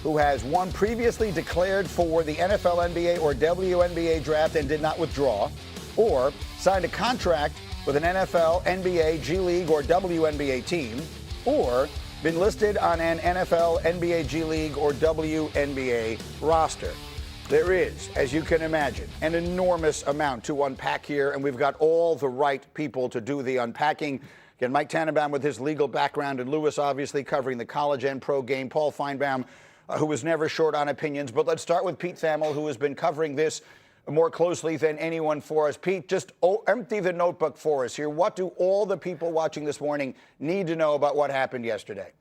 who has one previously declared for the NFL, NBA, or WNBA draft and did not withdraw, or signed a contract with an NFL, NBA, G League, or WNBA team, or been listed on an NFL, NBA, G League, or WNBA roster. There is, as you can imagine, an enormous amount to unpack here, and we've got all the right people to do the unpacking. Again, Mike Tannenbaum with his legal background, and Lewis obviously covering the college and pro game. Paul Finebaum, who was never short on opinions. But let's start with Pete Thamel, who has been covering this more closely than anyone for us. Pete, just empty the notebook for us here. What do all the people watching this morning need to know about what happened yesterday?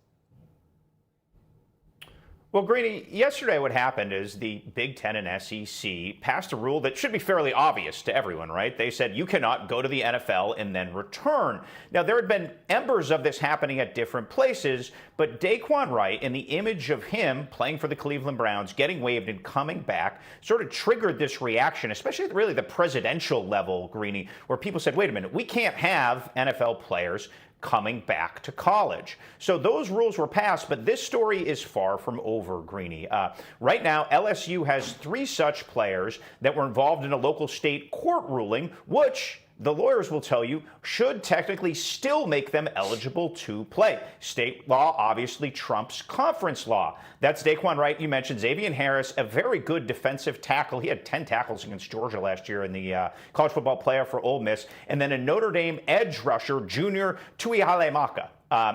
Well, Greeny, yesterday what happened is the Big Ten and SEC passed a rule that should be fairly obvious to everyone, right? They said you cannot go to the NFL and then return. Now, there had been embers of this happening at different places, but Daquan Wright, in the image of him playing for the Cleveland Browns, getting waived and coming back, sort of triggered this reaction, especially at really the presidential level, Greeny, where people said, wait a minute, we can't have NFL players coming back to college. So those rules were passed, but this story is far from over, Greeny. Right now, LSU has 3 such players that were involved in a local state court ruling, which the lawyers will tell you should technically still make them eligible to play. State law obviously trumps conference law. That's Daquan Wright. You mentioned Xavier Harris, a very good defensive tackle. He had 10 tackles against Georgia last year in the college football playoff for Ole Miss. And then a Notre Dame edge rusher, junior Tuihale Maka,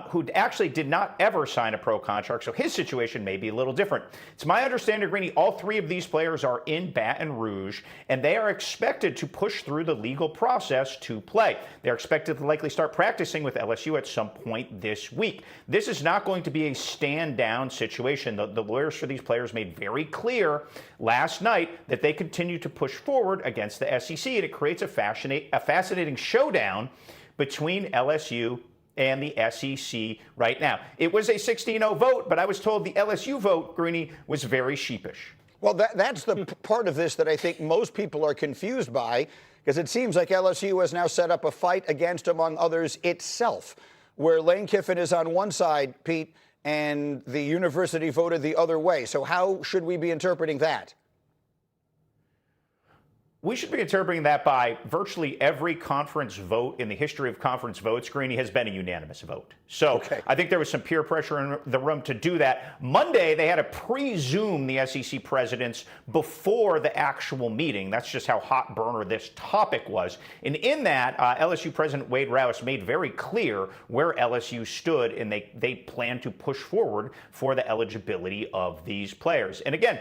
who actually did not ever sign a pro contract, so his situation may be a little different. It's my understanding, Greeny, all 3 of these players are in Baton Rouge, and they are expected to push through the legal process to play. They're expected to likely start practicing with LSU at some point this week. This is not going to be a stand-down situation. The lawyers for these players made very clear last night that they continue to push forward against the SEC, and it creates a fascinating showdown between LSU and the SEC right now. It was a 16-0 vote, but I was told the LSU vote, Greeny, was very sheepish. Well, that's the part of this that I think most people are confused by, because it seems like LSU has now set up a fight against, among others, itself, where Lane Kiffin is on one side, Pete, and the university voted the other way. So how should we be interpreting that? We should be interpreting that by virtually every conference vote in the history of conference votes, Greeny, has been a unanimous vote. So I think there was some peer pressure in the room to do that. Monday, they had to pre-Zoom the SEC presidents before the actual meeting. That's just how hot burner this topic was. And in that, LSU President Wade Rouse made very clear where LSU stood, and they plan to push forward for the eligibility of these players. And again,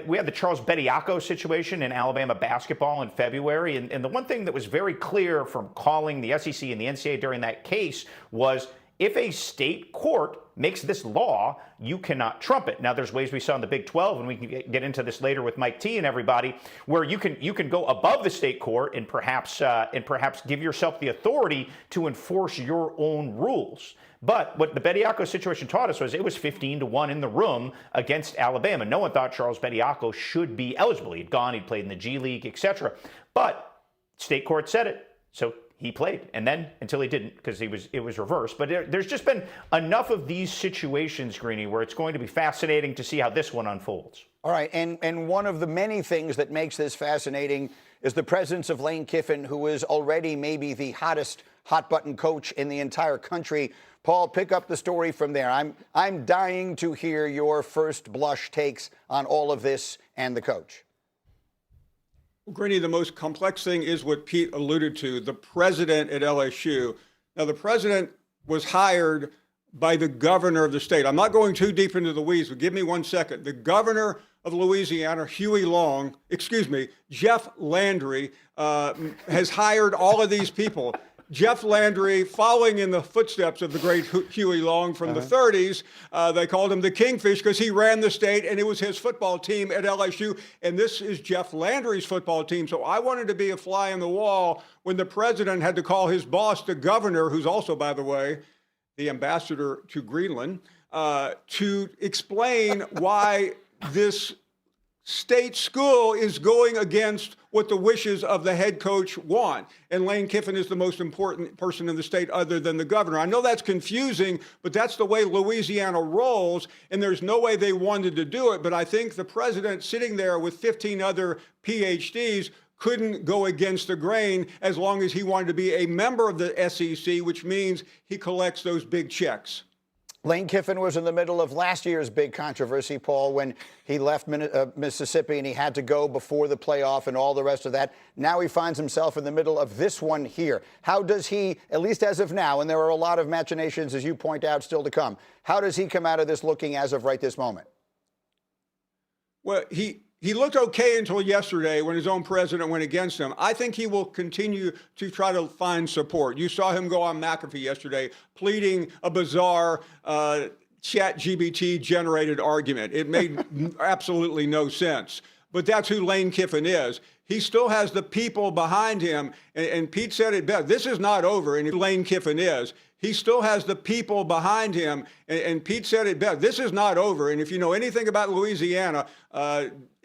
we had the Charles Bediako situation in Alabama basketball in February. And the one thing that was very clear from calling the SEC and the NCAA during that case was if a state court makes this law, you cannot trump it. Now, there's ways we saw in the Big 12, and we can get into this later with Mike T and everybody, where you can go above the state court and perhaps give yourself the authority to enforce your own rules. But what the Bediako situation taught us was it was 15-1 in the room against Alabama. No one thought Charles Bediako should be eligible. He'd gone, he'd played in the G League, etc. But state court said it, so he played. And then until he didn't, because it was reversed. But there's just been enough of these situations, Greeny, where it's going to be fascinating to see how this one unfolds. All right, and one of the many things that makes this fascinating is the presence of Lane Kiffin, who is already maybe the hottest hot-button coach in the entire country. Paul, pick up the story from there. I'm dying to hear your first blush takes on all of this and the coach. Well, Greeny, the most complex thing is what Pete alluded to, the president at LSU. Now, the president was hired by the governor of the state. I'm not going too deep into the weeds, but give me 1 second. The governor of Louisiana, Jeff Landry, has hired all of these people. Jeff Landry, following in the footsteps of the great Huey Long from the 30s, they called him the Kingfish because he ran the state and it was his football team at LSU. And this is Jeff Landry's football team. So I wanted to be a fly on the wall when the president had to call his boss, the governor, who's also, by the way, the ambassador to Greenland, to explain why this state school is going against what the wishes of the head coach want. And Lane Kiffin is the most important person in the state other than the governor. I know that's confusing, but that's the way Louisiana rolls, and there's no way they wanted to do it. But I think the president sitting there with 15 other PhDs couldn't go against the grain as long as he wanted to be a member of the SEC, which means he collects those big checks. Lane Kiffin was in the middle of last year's big controversy, Paul, when he left Mississippi and he had to go before the playoff and all the rest of that. Now he finds himself in the middle of this one here. How does he, at least as of now, and there are a lot of machinations, as you point out, still to come, how does he come out of this looking as of right this moment? Well, he looked okay until yesterday when his own president went against him. I think he will continue to try to find support. You saw him go on McAfee yesterday pleading a bizarre ChatGPT generated argument. It made absolutely no sense. But that's who Lane Kiffin is. He still has the people behind him. And Pete said it best. This is not over. And if Lane Kiffin is, he still has the people behind him. And Pete said it best. This is not over. And if you know anything about Louisiana,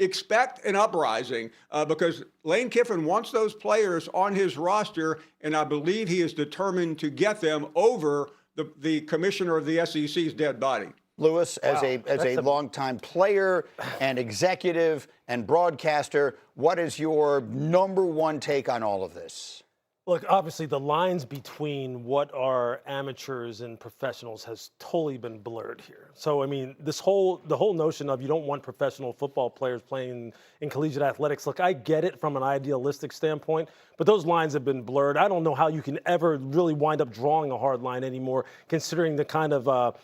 expect an uprising because Lane Kiffin wants those players on his roster, and I believe he is determined to get them over the commissioner of the SEC's dead body. Lewis, as a longtime player and executive and broadcaster, what is your number one take on all of this? Look, obviously the lines between what are amateurs and professionals has totally been blurred here. So, I mean, the whole notion of you don't want professional football players playing in collegiate athletics. Look, I get it from an idealistic standpoint, but those lines have been blurred. I don't know how you can ever really wind up drawing a hard line anymore, considering the kind of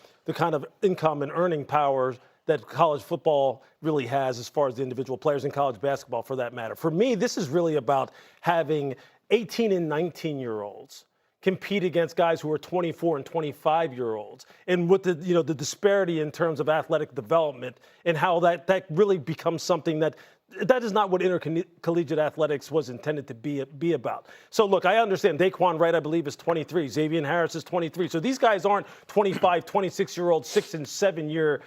income and earning power that college football really has as far as the individual players in college basketball, for that matter. For me, this is really about having 18 and 19-year-olds compete against guys who are 24 and 25-year-olds, and with the disparity in terms of athletic development and how that really becomes something that is not what intercollegiate athletics was intended to be about. So look, I understand Daquan Wright, I believe, is 23. Xavier Harris is 23. So these guys aren't 25, 26-year-old, 6- and 7-year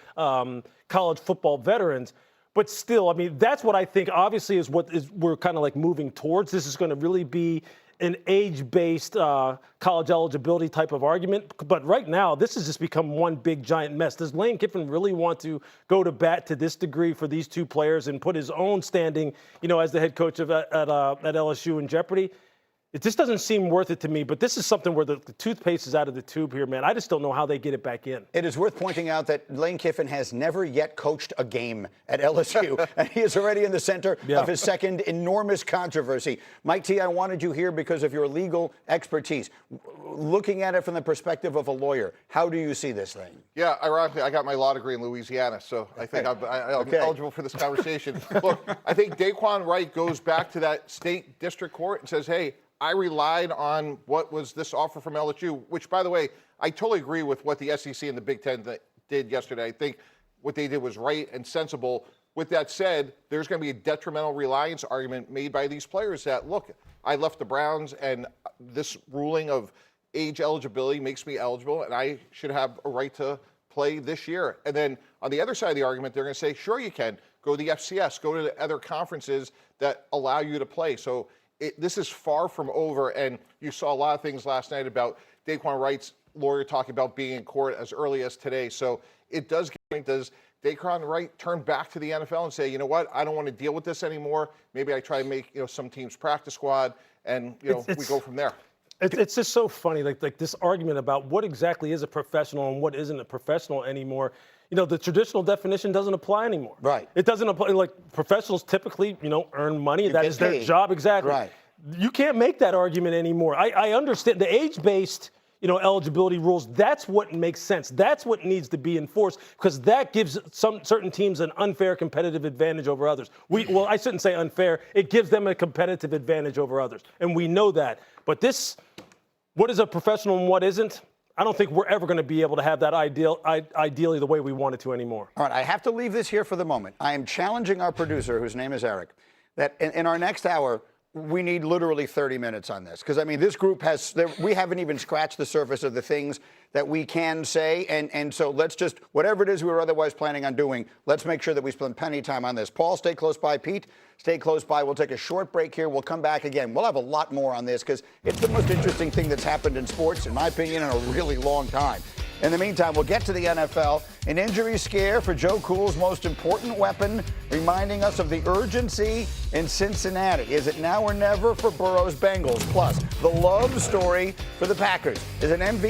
college football veterans. But still, I mean, that's what I think obviously is we're kind of like moving towards. This is going to really be an age-based college eligibility type of argument. But right now, this has just become one big giant mess. Does Lane Kiffin really want to go to bat to this degree for these two players and put his own standing, as the head coach at LSU in jeopardy? It just doesn't seem worth it to me, but this is something where the toothpaste is out of the tube here, man. I just don't know how they get it back in. It is worth pointing out that Lane Kiffin has never yet coached a game at LSU, and he is already in the center of his second enormous controversy. Mike T., I wanted you here because of your legal expertise. Looking at it from the perspective of a lawyer, how do you see this thing? Yeah, ironically, I got my law degree in Louisiana, so I think I'm eligible for this conversation. Look, I think Daquan Wright goes back to that state district court and says, hey, I relied on what was this offer from LSU, which, by the way, I totally agree with what the SEC and the Big Ten did yesterday. I think what they did was right and sensible. With that said, there's going to be a detrimental reliance argument made by these players that, look, I left the Browns, and this ruling of age eligibility makes me eligible, and I should have a right to play this year. And then on the other side of the argument, they're going to say, sure, you can. Go to the FCS. Go to the other conferences that allow you to play. So this is far from over, and you saw a lot of things last night about Daquan Wright's lawyer talking about being in court as early as today. So it does Daquan Wright turn back to the NFL and say, you know what, I don't want to deal with this anymore. Maybe I try to make some teams practice squad, and we go from there. It's just so funny, like this argument about what exactly is a professional and what isn't a professional anymore. The traditional definition doesn't apply anymore. Right. It doesn't apply. Like professionals typically, earn money. That is their job. Exactly. Right. You can't make that argument anymore. I understand the age-based, eligibility rules. That's what makes sense. That's what needs to be enforced because that gives some certain teams an unfair competitive advantage over others. I shouldn't say unfair. It gives them a competitive advantage over others, and we know that. But what is a professional and what isn't? I don't think we're ever going to be able to have that ideally the way we want it to anymore. All right, I have to leave this here for the moment. I am challenging our producer, whose name is Eric, that in our next hour, we need literally 30 minutes on this, because I mean, this group we haven't even scratched the surface of the things that we can say, and so let's just, whatever it is we were otherwise planning on doing, let's make sure that we spend plenty of time on this. Paul, stay close by. Pete, stay close by. We'll take a short break here. We'll come back again. We'll have a lot more on this, because it's the most interesting thing that's happened in sports, in my opinion, in a really long time. In the meantime, we'll get to the NFL. An injury scare for Joe Cool's most important weapon, reminding us of the urgency in Cincinnati. Is it now or never for Burrow's Bengals? Plus, the love story for the Packers. Is an MVP